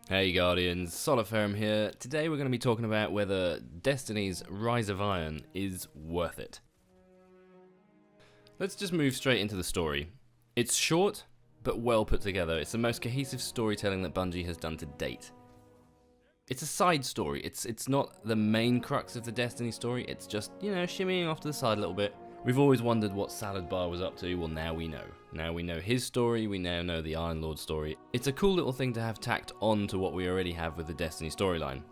Hey Guardians, Soliferum here. Today we're going to be talking about whether Destiny's Rise of Iron is worth it. Let's just move straight into the story. It's short, but well put together. It's the most cohesive storytelling that Bungie has done to date. It's a side story. It's not the main crux of the Destiny story. It's just, shimmying off to the side a little bit. We've always wondered what Salad Bar was up to. Well, now we know. Now we know his story, we now know the Iron Lord story. It's a cool little thing to have tacked on to what we already have with the Destiny storyline.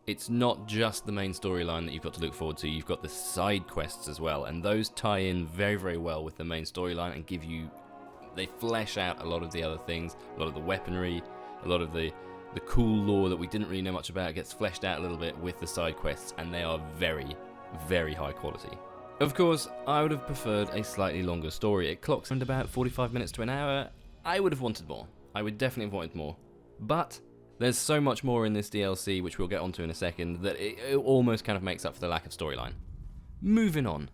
It's not just the main storyline that you've got to look forward to, you've got the side quests as well, and those tie in very, very well with the main storyline and they flesh out a lot of the other things, a lot of the weaponry, a lot of the cool lore that we didn't really know much about gets fleshed out a little bit with the side quests, and they are very, very high quality. Of course, I would have preferred a slightly longer story. It clocks around about 45 minutes to an hour. I would have wanted more. I would definitely have wanted more. But there's so much more in this DLC, which we'll get onto in a second, that it almost kind of makes up for the lack of storyline. Moving on.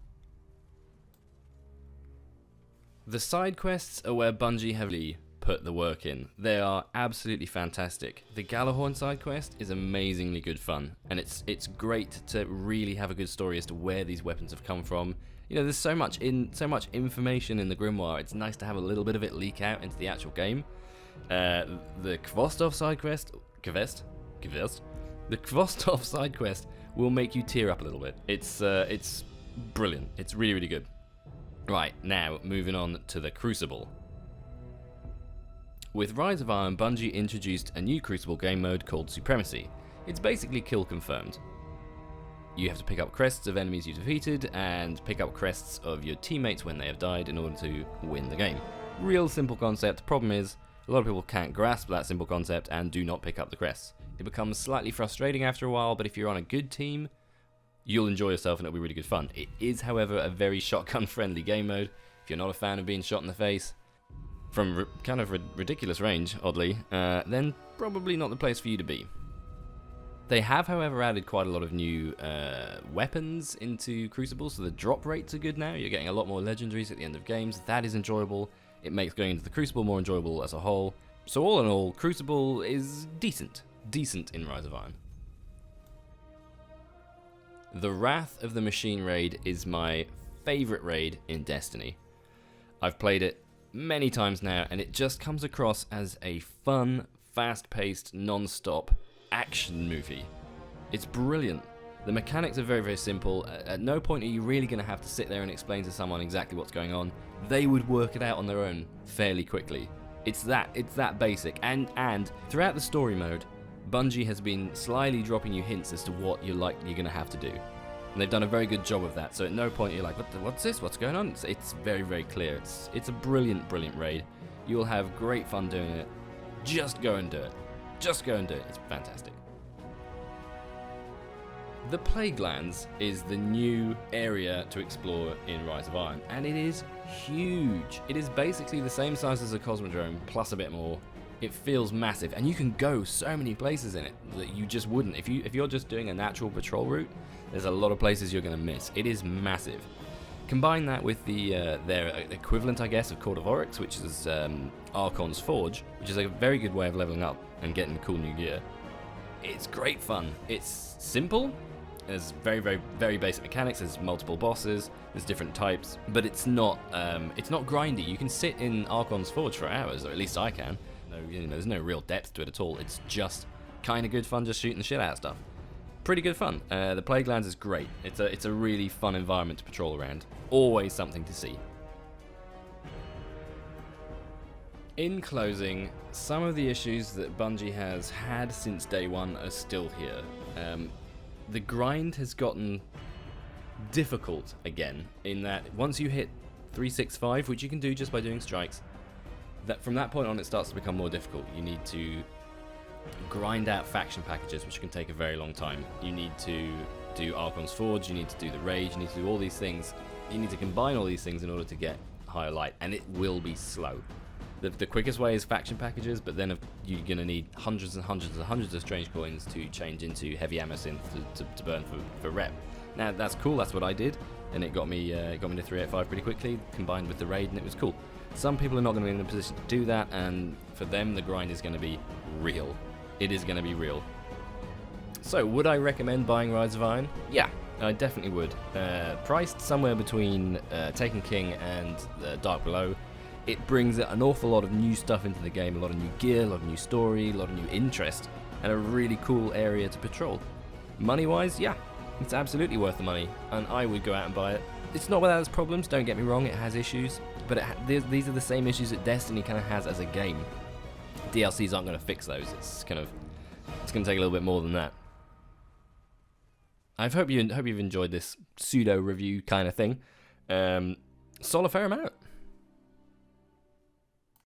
The side quests are where Bungie heavily put the work in. They are absolutely fantastic. The Galahorn side quest is amazingly good fun, and it's great to really have a good story as to where these weapons have come from. There's so much information in the Grimoire. It's nice to have a little bit of it leak out into the actual game. The Kvostov side quest, the Kvostov side quest will make you tear up a little bit. It's brilliant. It's really, really good. Right, now moving on to the Crucible. With Rise of Iron, Bungie introduced a new Crucible game mode called Supremacy. It's basically kill confirmed. You have to pick up crests of enemies you defeated and pick up crests of your teammates when they have died in order to win the game. Real simple concept. Problem is, a lot of people can't grasp that simple concept and do not pick up the crests. It becomes slightly frustrating after a while, but if you're on a good team, you'll enjoy yourself and it'll be really good fun. It is, however, a very shotgun friendly game mode. If you're not a fan of being shot in the face, from kind of ridiculous range, oddly, then probably not the place for you to be. They have, however, added quite a lot of new weapons into Crucible, so the drop rates are good now. You're getting a lot more legendaries at the end of games. That is enjoyable. It makes going into the Crucible more enjoyable as a whole. So all in all, Crucible is decent in Rise of Iron. The Wrath of the Machine raid is my favourite raid in Destiny. I've played it many times now, and it just comes across as a fun, fast-paced, non-stop action movie. It's brilliant. The mechanics are very, very simple. At no point are you really going to have to sit there and explain to someone exactly what's going on. They would work it out on their own fairly quickly. It's that basic. And throughout the story mode, Bungie has been slyly dropping you hints as to what you're going to have to do. And they've done a very good job of that, so at no point you're like, what's this? What's going on? It's very, very clear. It's a brilliant, brilliant raid. You will have great fun doing it. Just go and do it. Just go and do it. It's fantastic. The Plaguelands is the new area to explore in Rise of Iron, and it is huge. It is basically the same size as a Cosmodrome, plus a bit more. It feels massive, and you can go so many places in it that you just wouldn't. If you're just doing a natural patrol route, there's a lot of places you're going to miss. It is massive. Combine that with their equivalent, I guess, of Court of Oryx, which is Archon's Forge, which is a very good way of leveling up and getting cool new gear. It's great fun. It's simple. There's very, very, very basic mechanics. There's multiple bosses. There's different types, but it's not grindy. You can sit in Archon's Forge for hours, or at least I can. There's no real depth to it at all. It's just kind of good fun, just shooting the shit out of stuff. Pretty good fun. The Plaguelands is great. It's a really fun environment to patrol around. Always something to see. In closing, some of the issues that Bungie has had since day one are still here. The grind has gotten difficult again, in that once you hit 365, which you can do just by doing strikes, that from that point on it starts to become more difficult. You need to grind out faction packages, which can take a very long time. You need to do Archon's Forge, you need to do the Rage, you need to do all these things. You need to combine all these things in order to get higher light, and it will be slow. The quickest way is faction packages, but then you're going to need hundreds and hundreds and hundreds of strange coins to change into heavy ammo synth to burn for rep. Now that's cool, that's what I did, and it got me to 385 pretty quickly, combined with the raid, and it was cool. Some people are not going to be in a position to do that, and for them the grind is going to be real. it is going to be real. So, would I recommend buying Rise of Iron? Yeah, I definitely would. Priced somewhere between Taken King and Dark Below, it brings an awful lot of new stuff into the game, a lot of new gear, a lot of new story, a lot of new interest, and a really cool area to patrol. Money-wise, yeah, it's absolutely worth the money, and I would go out and buy it. It's not without its problems, don't get me wrong, it has issues, but these are the same issues that Destiny kind of has as a game. DLCs aren't going to fix those, it's going to take a little bit more than that. I hope you've enjoyed this pseudo review kind of thing. Solifera out.